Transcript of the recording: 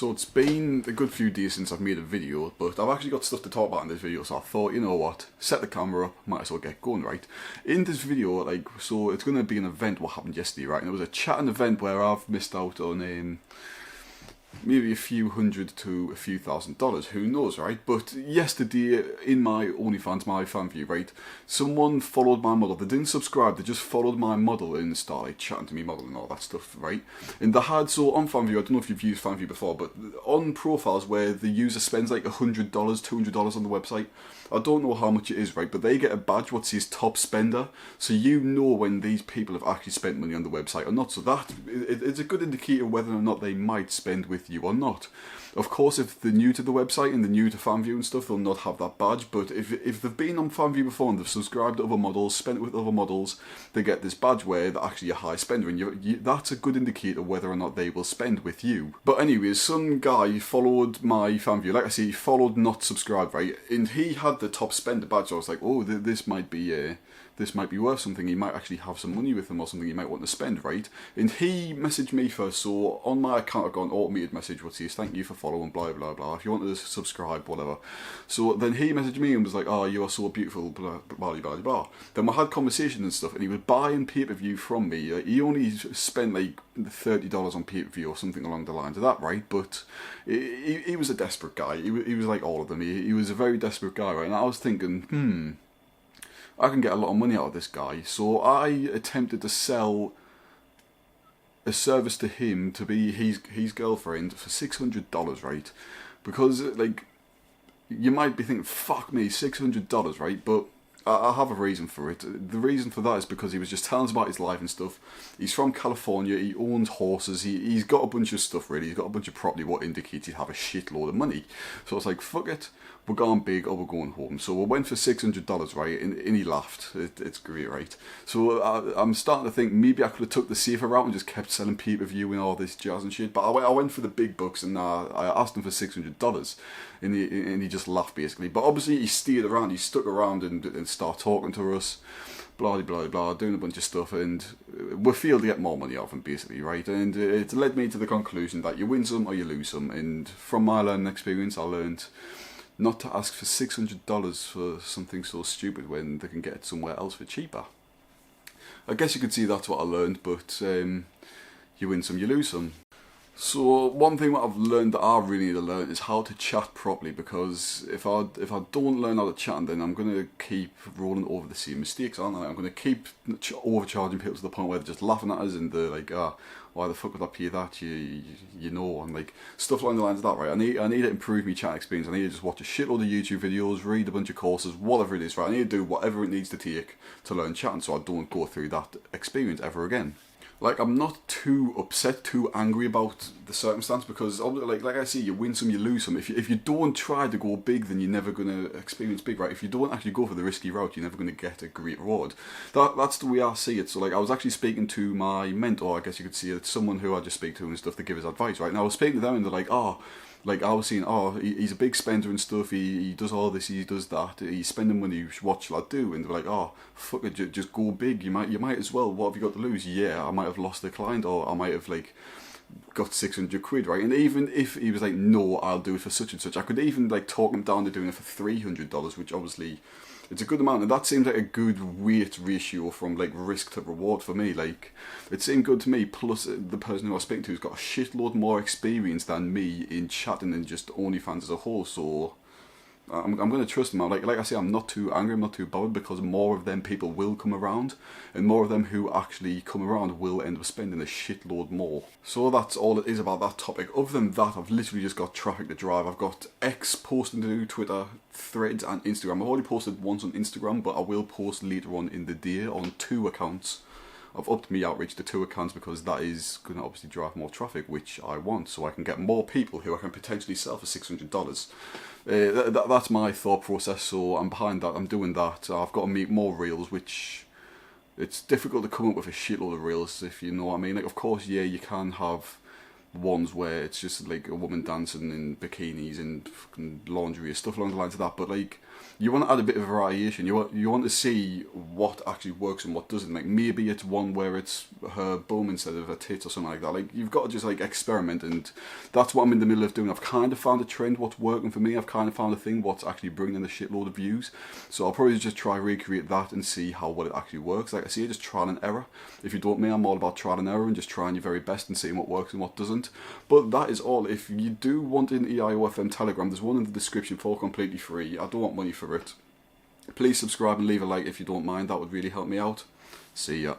So it's been a good few days since I've made a video, but I've actually got stuff to talk about in this video, so I thought, you know what, set the camera up, might as well get going, right? In this video, so it's going to be an event what happened yesterday, right? And it was a chatting event where I've missed out on maybe a few hundred to a few $1,000s, who knows, right? But yesterday, in my OnlyFans, my fan view, right, someone followed my model. They didn't subscribe, they just followed my model and started chatting to me, model and all that stuff, right? And they had, so on fan view, I don't know if you've used fan view before, but on profiles where the user spends like $100, $200 on the website, I don't know how much it is, right, but they get a badge what says top spender, so you know when these people have actually spent money on the website or not. So that it's a good indicator whether or not they might spend with you or not. Of course, if they're new to the website and they're new to FanView and stuff, they'll not have that badge, but if they've been on FanView before and they've subscribed to other models, spent with other models, they get this badge where they're actually a high spender, and that's a good indicator whether or not they will spend with you. But anyways, some guy followed my FanView, like I say, he followed not subscribed, right, and he had the top spender badge, so I was like, oh, this might be worth something, he might actually have some money with him or something he might want to spend, right? And he messaged me first, so on my account I got an automated message which says, thank you for following, blah blah blah, if you want to subscribe, whatever. So then he messaged me and was like, oh, you are so beautiful, blah blah blah blah. Then we had conversation and stuff, and he was buying pay-per-view from me. He only spent like $30 on pay-per-view or something along the lines of that, right? But he was a desperate guy, he was like all of them, he was a very desperate guy, right? And I was thinking, I can get a lot of money out of this guy, so I attempted to sell a service to him to be his girlfriend for $600, right? Because, like, you might be thinking, fuck me, $600, right? But I have a reason for it. The reason for that is because he was just telling us about his life and stuff. He's from California, he owns horses, he's got a bunch of stuff really, he's got a bunch of property what indicates he'd have a shitload of money. So I was like, fuck it, we're going big or we're going home. So we went for $600, right, and he laughed. It's great, right? So I'm starting to think maybe I could have took the safer route and just kept selling pay-per-view and all this jazz and shit, but I went for the big bucks, and I asked him for $600, and he just laughed basically. But obviously he stayed around, he stuck around and started talking to us, blah blah blah, doing a bunch of stuff, and we feel to get more money off him basically, right? And it led me to the conclusion that you win some or you lose some, and from my learning experience I learned not to ask for $600 for something so stupid when they can get it somewhere else for cheaper. I guess you could see that's what I learned, but you win some, you lose some. So one thing that I've learned that I really need to learn is how to chat properly, because if I don't learn how to chat, then I'm going to keep rolling over the same mistakes, aren't I? I'm going to keep overcharging people to the point where they're just laughing at us and they're like, why the fuck would I pay that, you know, and like stuff along the lines of that, right? I need to improve my chat experience. I need to just watch a shitload of YouTube videos, read a bunch of courses, whatever it is, right? I need to do whatever it needs to take to learn chatting so I don't go through that experience ever again. Like, I'm not too upset, too angry about the circumstance, because like I say, you win some, you lose some. If you don't try to go big, then you're never going to experience big, right? If you don't actually go for the risky route, you're never going to get a great reward. That's the way I see it. So like, I was actually speaking to my mentor, I guess you could see it, someone who I just speak to and stuff to give us advice, right? And I was speaking to them and they're like, like I was saying, he's a big spender and stuff, he does all this, he does that, he's spending money, what shall I do? And they're like, fuck it, just go big, you might as well, what have you got to lose? Yeah, I might have lost a client, or I might have like got 600 quid, right? And even if he was like, no, I'll do it for such and such, I could even like talk him down to doing it for $300, which obviously it's a good amount, and that seems like a good weight ratio from like risk to reward for me. Like, it seemed good to me, plus the person who I was speaking to has got a shitload more experience than me in chatting and just OnlyFans as a whole, so I'm going to trust them. Like I say, I'm not too angry, I'm not too bothered, because more of them people will come around, and more of them who actually come around will end up spending a shitload more. So that's all it is about that topic. Other than that, I've literally just got traffic to drive. I've got X posting to do, Twitter, Threads and Instagram. I've already posted once on Instagram, but I will post later on in the day on 2 accounts. I've upped my outreach to 2 accounts because that is going to obviously drive more traffic, which I want, so I can get more people who I can potentially sell for $600. That's my thought process, so I'm behind that, I'm doing that. I've got to make more reels, which it's difficult to come up with a shitload of reels, if you know what I mean. Like, of course, yeah, you can have ones where it's just like a woman dancing in bikinis and fucking laundry, stuff along the lines of that. But like, you want to add a bit of variation. You want to see what actually works and what doesn't. Like, maybe it's one where it's her bum instead of her tits or something like that. Like, you've got to just like experiment, and that's what I'm in the middle of doing. I've kind of found a trend what's working for me. I've kind of found a thing what's actually bringing in a shitload of views. So I'll probably just try recreate that and see how well it actually works. Like I say, just trial and error. If you don't me, I'm all about trial and error and just trying your very best and seeing what works and what doesn't. But that is all. If you do want an EIOFM Telegram, there's one in the description for completely free. I don't want money for it. Please subscribe and leave a like if you don't mind. That would really help me out. See ya.